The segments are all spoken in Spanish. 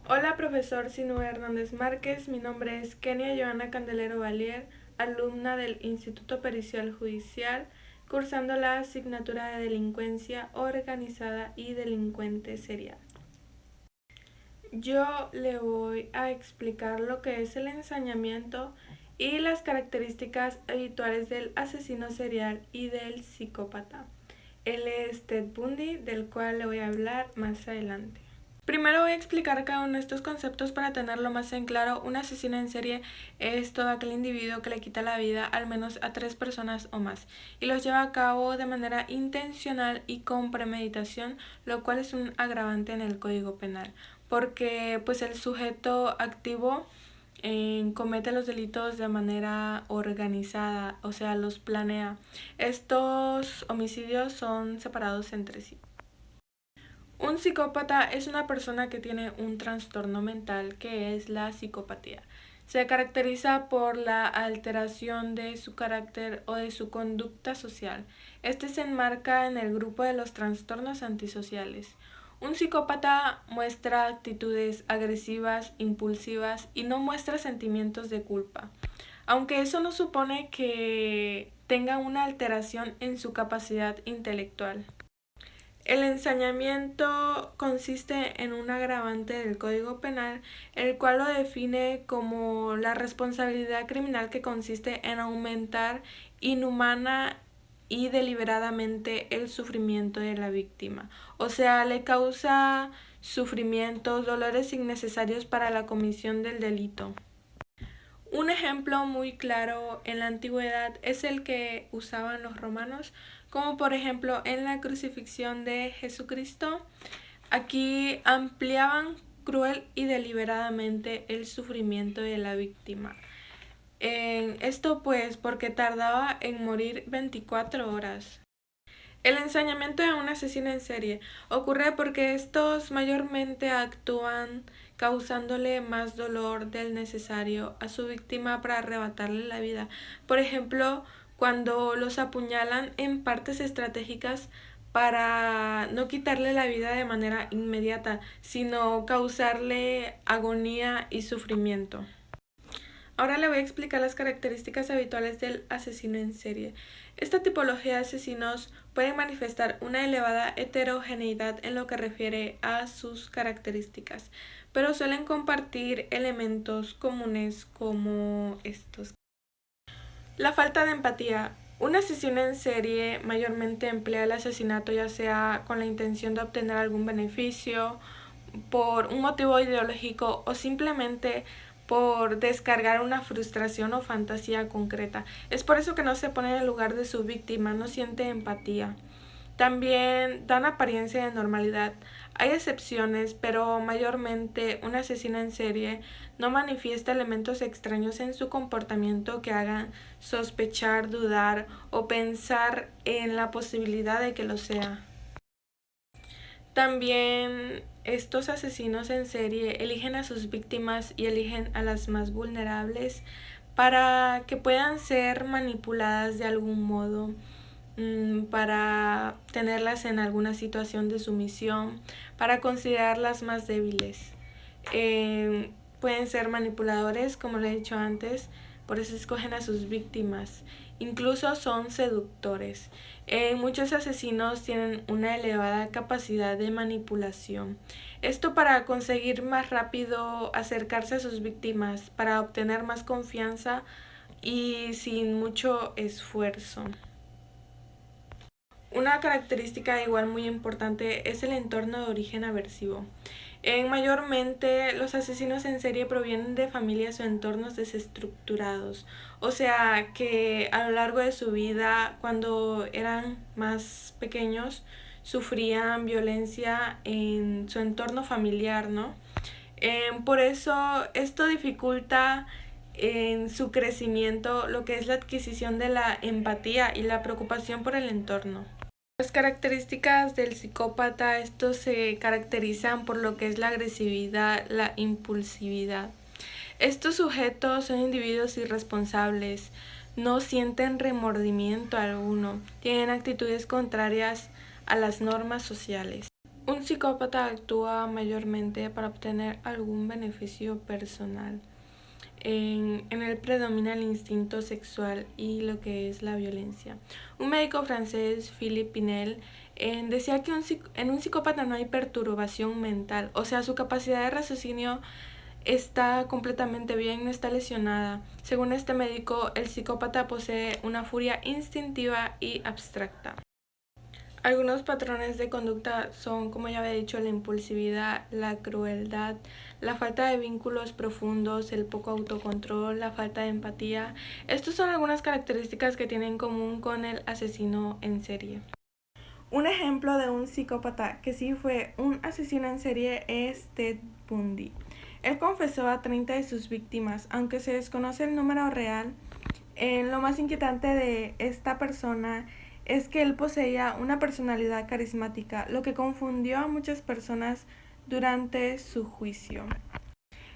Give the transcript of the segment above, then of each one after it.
Hola, profesor Sinue Hernández Márquez. Mi nombre es Kenia Joana Candelero Valier, alumna del Instituto Pericial Judicial, cursando la asignatura de Delincuencia Organizada y Delincuente Serial. Yo le voy a explicar lo que es el ensañamiento y las características habituales del asesino serial y del psicópata. Él es Ted Bundy, del cual le voy a hablar más adelante. Primero voy a explicar cada uno de estos conceptos para tenerlo más en claro. Un asesino en serie es todo aquel individuo que le quita la vida al menos a 3 personas o más y los lleva a cabo de manera intencional y con premeditación, lo cual es un agravante en el Código Penal, porque pues el sujeto activo comete los delitos de manera organizada, o sea, los planea. Estos homicidios son separados entre sí. Un psicópata es una persona que tiene un trastorno mental, que es la psicopatía. Se caracteriza por la alteración de su carácter o de su conducta social. Este se enmarca en el grupo de los trastornos antisociales. Un psicópata muestra actitudes agresivas, impulsivas y no muestra sentimientos de culpa, aunque eso no supone que tenga una alteración en su capacidad intelectual. El ensañamiento consiste en un agravante del Código Penal, el cual lo define como la responsabilidad criminal que consiste en aumentar inhumana y deliberadamente el sufrimiento de la víctima. O sea, le causa sufrimientos, dolores innecesarios para la comisión del delito. Un ejemplo muy claro en la antigüedad es el que usaban los romanos, como por ejemplo en la crucifixión de Jesucristo. Aquí ampliaban cruel y deliberadamente el sufrimiento de la víctima. Esto pues porque tardaba en morir 24 horas. El ensañamiento de un asesino en serie ocurre porque estos mayormente actúan causándole más dolor del necesario a su víctima para arrebatarle la vida. Por ejemplo, cuando los apuñalan en partes estratégicas para no quitarle la vida de manera inmediata, sino causarle agonía y sufrimiento. Ahora le voy a explicar las características habituales del asesino en serie. Esta tipología de asesinos puede manifestar una elevada heterogeneidad en lo que refiere a sus características, pero suelen compartir elementos comunes como estos. La falta de empatía. Un asesino en serie mayormente emplea el asesinato ya sea con la intención de obtener algún beneficio, por un motivo ideológico o simplemente por descargar una frustración o fantasía concreta. Es por eso que no se pone en el lugar de su víctima, no siente empatía. También dan apariencia de normalidad. Hay excepciones, pero mayormente un asesino en serie no manifiesta elementos extraños en su comportamiento que hagan sospechar, dudar o pensar en la posibilidad de que lo sea. También estos asesinos en serie eligen a sus víctimas y eligen a las más vulnerables para que puedan ser manipuladas de algún modo, para tenerlas en alguna situación de sumisión, para considerarlas más débiles. Pueden ser manipuladores, como le he dicho antes, por eso escogen a sus víctimas. Incluso son seductores. Muchos asesinos tienen una elevada capacidad de manipulación. Esto para conseguir más rápido acercarse a sus víctimas, para obtener más confianza y sin mucho esfuerzo. Una característica igual muy importante es el entorno de origen aversivo. Mayormente los asesinos en serie provienen de familias o entornos desestructurados, o sea que a lo largo de su vida, cuando eran más pequeños, sufrían violencia en su entorno familiar, ¿no? Por eso esto dificulta en su crecimiento lo que es la adquisición de la empatía y la preocupación por el entorno. Las características del psicópata, estos se caracterizan por lo que es la agresividad, la impulsividad. Estos sujetos son individuos irresponsables, no sienten remordimiento alguno, tienen actitudes contrarias a las normas sociales. Un psicópata actúa mayormente para obtener algún beneficio personal. En él predomina el instinto sexual y lo que es la violencia. Un médico francés, Philippe Pinel, decía que en un psicópata no hay perturbación mental, o sea, su capacidad de raciocinio está completamente bien, no está lesionada. Según este médico, el psicópata posee una furia instintiva y abstracta. Algunos patrones de conducta son, como ya había dicho, la impulsividad, la crueldad, la falta de vínculos profundos, el poco autocontrol, la falta de empatía. Estas son algunas características que tienen en común con el asesino en serie. Un ejemplo de un psicópata que sí fue un asesino en serie es Ted Bundy. Él confesó a 30 de sus víctimas, aunque se desconoce el número real. Lo más inquietante de esta persona es que él poseía una personalidad carismática, lo que confundió a muchas personas durante su juicio.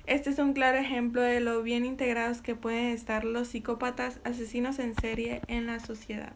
Este es un claro ejemplo de lo bien integrados que pueden estar los psicópatas asesinos en serie en la sociedad.